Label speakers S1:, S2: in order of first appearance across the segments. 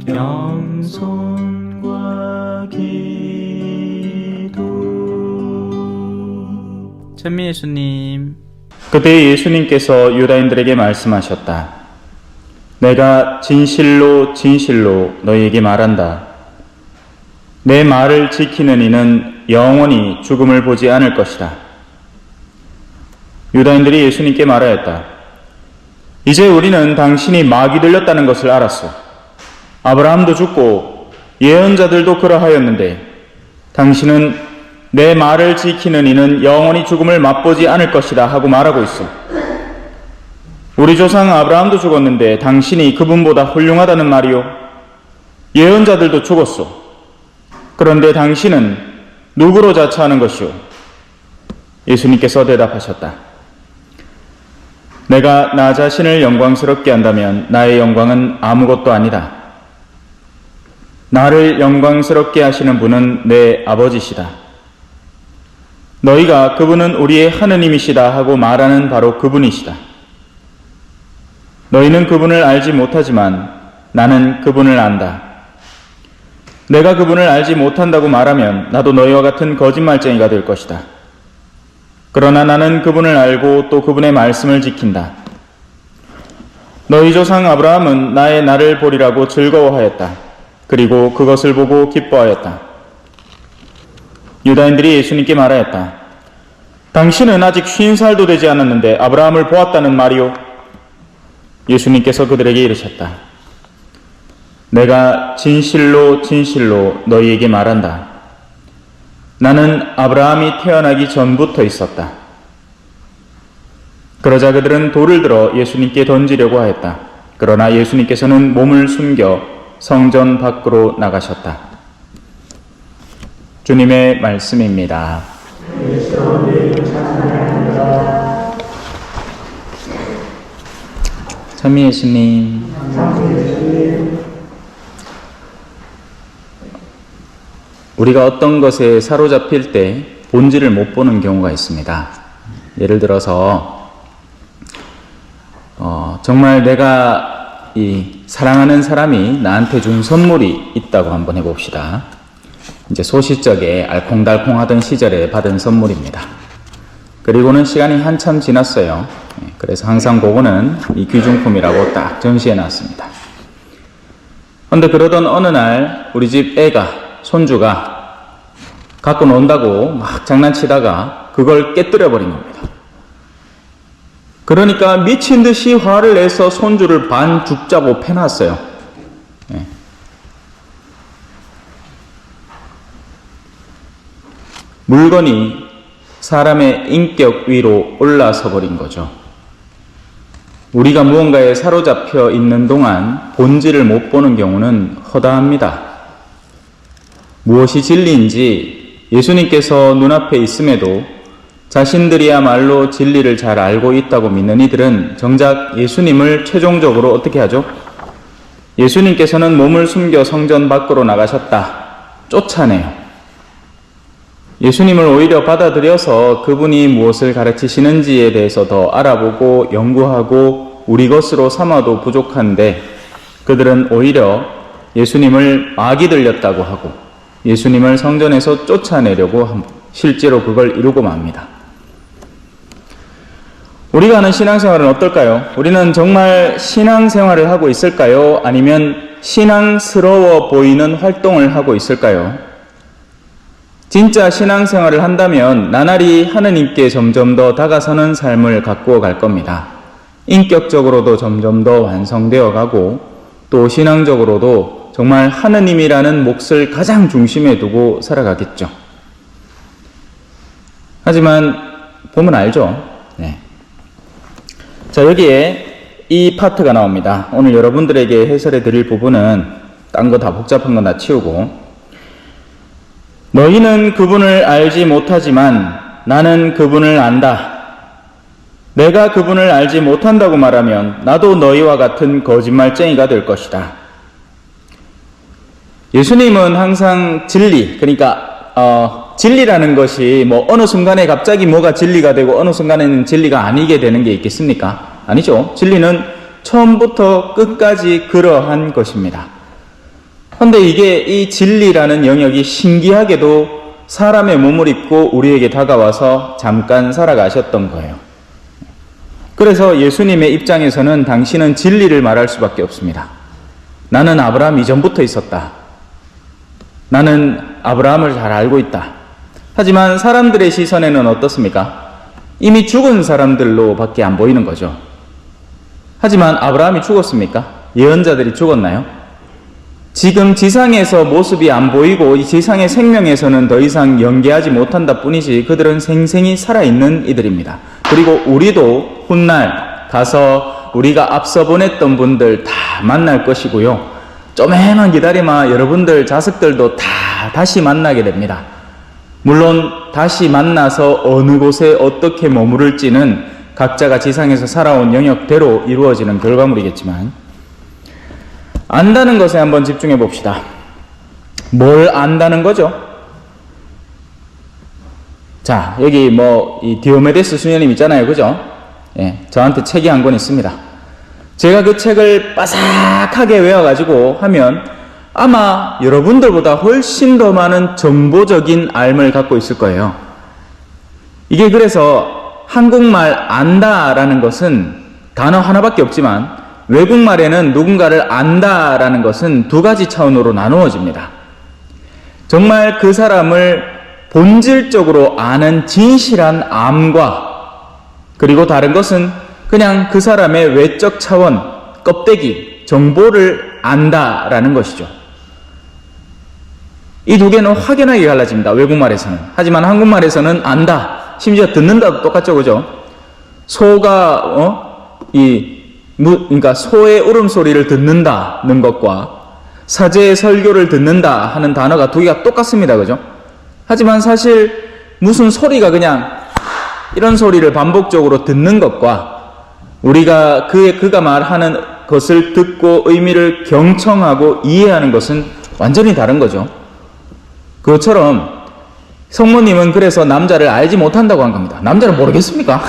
S1: 겸손과 기도. 찬미 예수님.
S2: 그때 예수님께서 유다인들에게 말씀하셨다. 내가 진실로 진실로 너희에게 말한다. 내 말을 지키는 이는 영원히 죽음을 보지 않을 것이다. 유다인들이 예수님께 말하였다. 이제 우리는 당신이 마귀 들렸다는 것을 알았소. 아브라함도 죽고 예언자들도 그러하였는데 당신은 내 말을 지키는 이는 영원히 죽음을 맛보지 않을 것이다 하고 말하고 있어. 우리 조상 아브라함도 죽었는데 당신이 그분보다 훌륭하다는 말이요. 예언자들도 죽었소. 그런데 당신은 누구로 자처하는 것이오? 예수님께서 대답하셨다. 내가 나 자신을 영광스럽게 한다면 나의 영광은 아무것도 아니다. 나를 영광스럽게 하시는 분은 내 아버지시다. 너희가 그분은 우리의 하느님이시다 하고 말하는 바로 그분이시다. 너희는 그분을 알지 못하지만 나는 그분을 안다. 내가 그분을 알지 못한다고 말하면 나도 너희와 같은 거짓말쟁이가 될 것이다. 그러나 나는 그분을 알고 또 그분의 말씀을 지킨다. 너희 조상 아브라함은 나의 날을 보리라고 즐거워하였다. 그리고 그것을 보고 기뻐하였다. 유다인들이 예수님께 말하였다. 당신은 아직 50살도 되지 않았는데 아브라함을 보았다는 말이오? 예수님께서 그들에게 이르셨다. 내가 진실로 진실로 너희에게 말한다. 나는 아브라함이 태어나기 전부터 있었다. 그러자 그들은 돌을 들어 예수님께 던지려고 하였다. 그러나 예수님께서는 몸을 숨겨 성전 밖으로 나가셨다. 주님의 말씀입니다.
S1: 찬미 예수님. 우리가 어떤 것에 사로잡힐 때 본질을 못 보는 경우가 있습니다. 예를 들어서 정말 내가 사랑하는 사람이 나한테 준 선물이 있다고 한번 해봅시다. 이제 소시적에 알콩달콩하던 시절에 받은 선물입니다. 그리고는 시간이 한참 지났어요. 그래서 항상 그거는 이 귀중품이라고 딱 전시해 놨습니다. 그런데 그러던 어느 날 우리 집 애가, 손주가 갖고 논다고 막 장난치다가 그걸 깨뜨려 버린 겁니다. 그러니까 미친 듯이 화를 내서 손주를 반 죽자고 패놨어요. 물건이 사람의 인격 위로 올라서 버린 거죠. 우리가 무언가에 사로잡혀 있는 동안 본질을 못 보는 경우는 허다합니다. 무엇이 진리인지 예수님께서 눈앞에 있음에도 자신들이야말로 진리를 잘 알고 있다고 믿는 이들은 정작 예수님을 최종적으로 어떻게 하죠? 예수님께서는 몸을 숨겨 성전 밖으로 나가셨다. 쫓아내요. 예수님을 오히려 받아들여서 그분이 무엇을 가르치시는지에 대해서 더 알아보고 연구하고 우리 것으로 삼아도 부족한데 그들은 오히려 예수님을 마귀 들렸다고 하고 예수님을 성전에서 쫓아내려고 실제로 그걸 이루고 맙니다. 우리가 하는 신앙생활은 어떨까요? 우리는 정말 신앙생활을 하고 있을까요? 아니면 신앙스러워 보이는 활동을 하고 있을까요? 진짜 신앙생활을 한다면 나날이 하느님께 점점 더 다가서는 삶을 갖고 갈 겁니다. 인격적으로도 점점 더 완성되어 가고 또 신앙적으로도 정말 하느님이라는 몫을 가장 중심에 두고 살아가겠죠. 하지만 보면 알죠. 자, 여기에 이 파트가 나옵니다. 오늘 여러분들에게 해설해 드릴 부분은 딴 거 다 복잡한 건 다 치우고 너희는 그분을 알지 못하지만 나는 그분을 안다. 내가 그분을 알지 못한다고 말하면 나도 너희와 같은 거짓말쟁이가 될 것이다. 예수님은 항상 진리, 그러니까 진리라는 것이 뭐 어느 순간에 갑자기 뭐가 진리가 되고 어느 순간에는 진리가 아니게 되는 게 있겠습니까? 아니죠. 진리는 처음부터 끝까지 그러한 것입니다.
S2: 그런데 이게 이 진리라는 영역이 신기하게도 사람의 몸을 입고 우리에게 다가와서 잠깐 살아가셨던 거예요. 그래서 예수님의 입장에서는 당신은 진리를 말할 수밖에 없습니다. 나는 아브라함 이전부터 있었다. 나는 아브라함을 잘 알고 있다. 하지만 사람들의 시선에는 어떻습니까? 이미 죽은 사람들로 밖에 안 보이는 거죠. 하지만 아브라함이 죽었습니까? 예언자들이 죽었나요? 지금 지상에서 모습이 안 보이고 이 지상의 생명에서는 더 이상 연계하지 못한다 뿐이지 그들은 생생히 살아있는 이들입니다. 그리고 우리도 훗날 가서 우리가 앞서 보냈던 분들 다 만날 것이고요. 좀만 기다리면 여러분들 자식들도 다 다시 만나게 됩니다. 물론 다시 만나서 어느 곳에 어떻게 머무를지는 각자가 지상에서 살아온 영역대로 이루어지는 결과물이겠지만 안다는 것에 한번 집중해 봅시다. 뭘 안다는 거죠? 자, 여기 이 디오메데스 수녀님 있잖아요. 그죠? 예, 저한테 책이 한 권 있습니다. 제가 그 책을 빠삭하게 외워가지고 하면 아마 여러분들보다 훨씬 더 많은 정보적인 알을 갖고 있을 거예요. 이게 그래서 한국말 안다라는 것은 단어 하나밖에 없지만 외국말에는 누군가를 안다라는 것은 두 가지 차원으로 나누어집니다. 정말 그 사람을 본질적으로 아는 진실한 암과 그리고 다른 것은 그냥 그 사람의 외적 차원, 껍데기, 정보를 안다라는 것이죠. 이 두 개는 확연하게 갈라집니다. 외국말에서는. 하지만 한국말에서는 안다, 심지어 듣는다도 똑같죠. 그죠? 소가 그러니까 소의 울음소리를 듣는다는 것과 사제의 설교를 듣는다 하는 단어가 두 개가 똑같습니다. 그죠? 하지만 사실 무슨 소리가 그냥 이런 소리를 반복적으로 듣는 것과 우리가 그가 말하는 것을 듣고 의미를 경청하고 이해하는 것은 완전히 다른 거죠. 그것처럼 성모님은 그래서 남자를 알지 못한다고 한 겁니다. 남자를 모르겠습니까?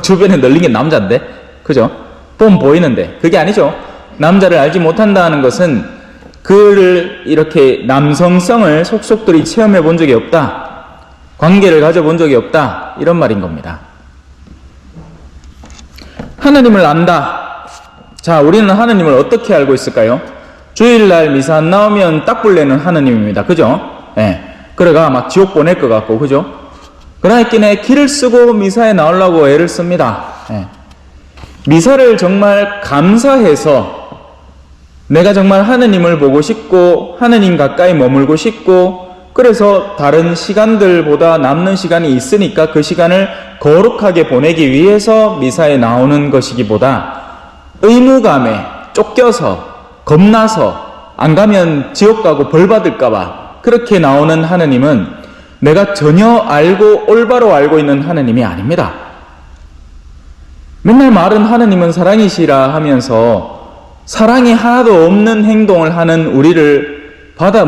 S2: 주변에 널린 게 남자인데, 그죠? 보면 보이는데 그게 아니죠. 남자를 알지 못한다는 것은 그를 이렇게 남성성을 속속들이 체험해 본 적이 없다, 관계를 가져본 적이 없다, 이런 말인 겁니다. 하느님을 안다. 자, 우리는 하느님을 어떻게 알고 있을까요? 주일날 미사 안 나오면 딱불내는 하느님입니다. 그죠? 예. 그래가 막 지옥 보낼 것 같고, 그죠? 그러니까 길을 쓰고 미사에 나오려고 애를 씁니다. 예. 미사를 정말 감사해서 내가 정말 하느님을 보고 싶고 하느님 가까이 머물고 싶고 그래서 다른 시간들보다 남는 시간이 있으니까 그 시간을 거룩하게 보내기 위해서 미사에 나오는 것이기보다 의무감에 쫓겨서 겁나서 안 가면 지옥 가고 벌 받을까봐 그렇게 나오는 하느님은 내가 전혀 알고 올바로 알고 있는 하느님이 아닙니다. 맨날 말은 하느님은 사랑이시라 하면서 사랑이 하나도 없는 행동을 하는 우리를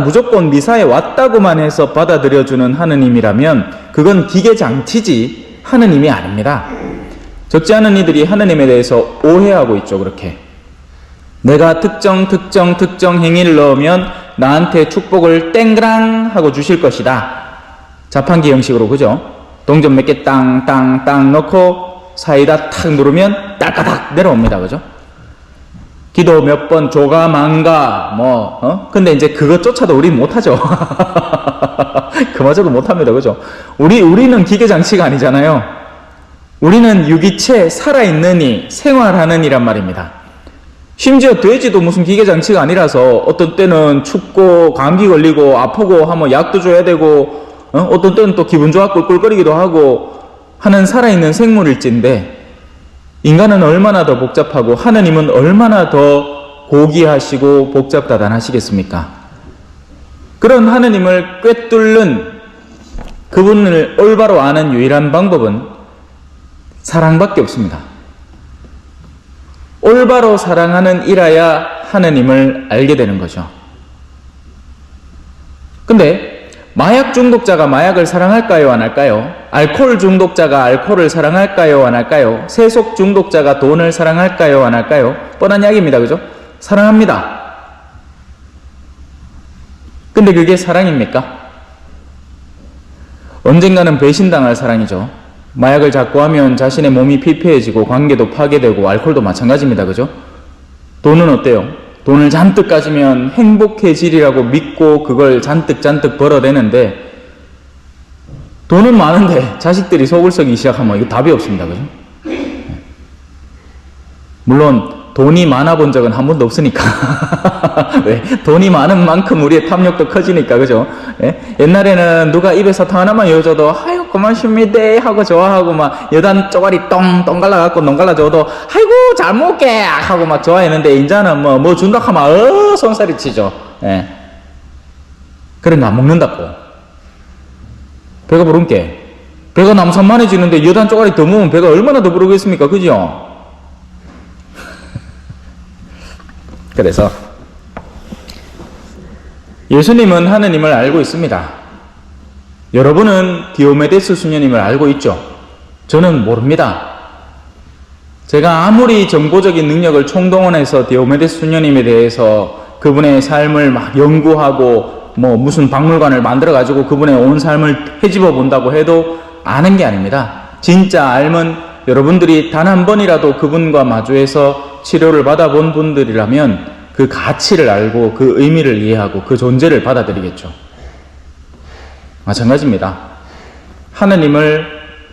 S2: 무조건 미사에 왔다고만 해서 받아들여주는 하느님이라면 그건 기계장치지 하느님이 아닙니다. 적지 않은 이들이 하느님에 대해서 오해하고 있죠. 그렇게 내가 특정 행위를 넣으면 나한테 축복을 땡그랑 하고 주실 것이다. 자판기 형식으로, 그죠? 동전 몇 개 땅 넣고 사이다 탁 누르면 딸까닥 내려옵니다. 그죠? 기도 몇 번 조가 망가 근데 이제 그것조차도 우리는 못하죠. 그마저도 못합니다. 그죠? 우리는 기계장치가 아니잖아요. 우리는 유기체, 살아있는 생활하는 이란 말입니다. 심지어 돼지도 무슨 기계장치가 아니라서 어떤 때는 춥고 감기 걸리고 아프고 하면 약도 줘야 되고 어떤 때는 또 기분 좋아 꿀꿀거리기도 하고 하는 살아있는 생물일진데 인간은 얼마나 더 복잡하고 하느님은 얼마나 더 고귀하시고 복잡다단하시겠습니까? 그런 하느님을 꿰뚫는 그분을 올바로 아는 유일한 방법은 사랑밖에 없습니다. 올바로 사랑하는 이라야 하느님을 알게 되는 거죠. 근데 마약 중독자가 마약을 사랑할까요? 안 할까요? 알코올 중독자가 알코올을 사랑할까요? 안 할까요? 세속 중독자가 돈을 사랑할까요? 안 할까요? 뻔한 이야기입니다. 그죠? 사랑합니다.
S1: 근데 그게 사랑입니까? 언젠가는 배신당할 사랑이죠. 마약을 자꾸 하면 자신의 몸이 피폐해지고 관계도 파괴되고 알코올도 마찬가지입니다. 그죠? 돈은 어때요? 돈을 잔뜩 가지면 행복해지리라고 믿고 그걸 잔뜩 벌어대는데 돈은 많은데 자식들이 속을 썩이기 시작하면 이거 답이 없습니다. 그죠? 물론 돈이 많아 본 적은 한 번도 없으니까. 왜? 돈이 많은 만큼 우리의 탐욕도 커지니까, 그죠? 예? 옛날에는 누가 입에 사탕 하나만 여줘도, 아유, 고맙습니다. 하고 좋아하고, 막, 여단 쪼가리 똥 갈라갖고, 농 갈라줘도, 아이고, 잘 먹게! 하고 막 좋아했는데, 이제는 뭐 준다 하면, 손살이 치죠. 예. 그런 거 안 먹는다고. 배가 부른게. 배가 남산만해지는데, 여단 쪼가리 더 먹으면 배가 얼마나 더 부르겠습니까? 그죠? 그래서 예수님은 하느님을 알고 있습니다. 여러분은 디오메데스 수녀님을 알고 있죠? 저는 모릅니다. 제가 아무리 정보적인 능력을 총동원해서 디오메데스 수녀님에 대해서 그분의 삶을 막 연구하고 뭐 무슨 박물관을 만들어 가지고 그분의 온 삶을 헤집어 본다고 해도 아는 게 아닙니다. 진짜 알면 여러분들이 단 한 번이라도 그분과 마주해서 치료를 받아본 분들이라면 그 가치를 알고 그 의미를 이해하고 그 존재를 받아들이겠죠. 마찬가지입니다. 하느님을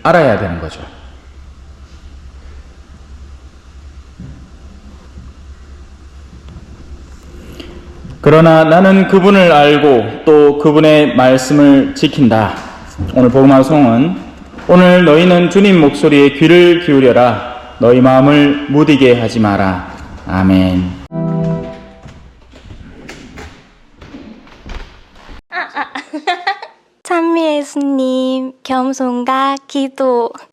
S1: 알아야 되는 거죠. 그러나 나는 그분을 알고 또 그분의 말씀을 지킨다. 오늘 복음방송은 오늘 너희는 주님 목소리에 귀를 기울여라. 너희 마음을 무디게 하지 마라. 아멘.
S3: 찬미 예수님, 겸손과 기도.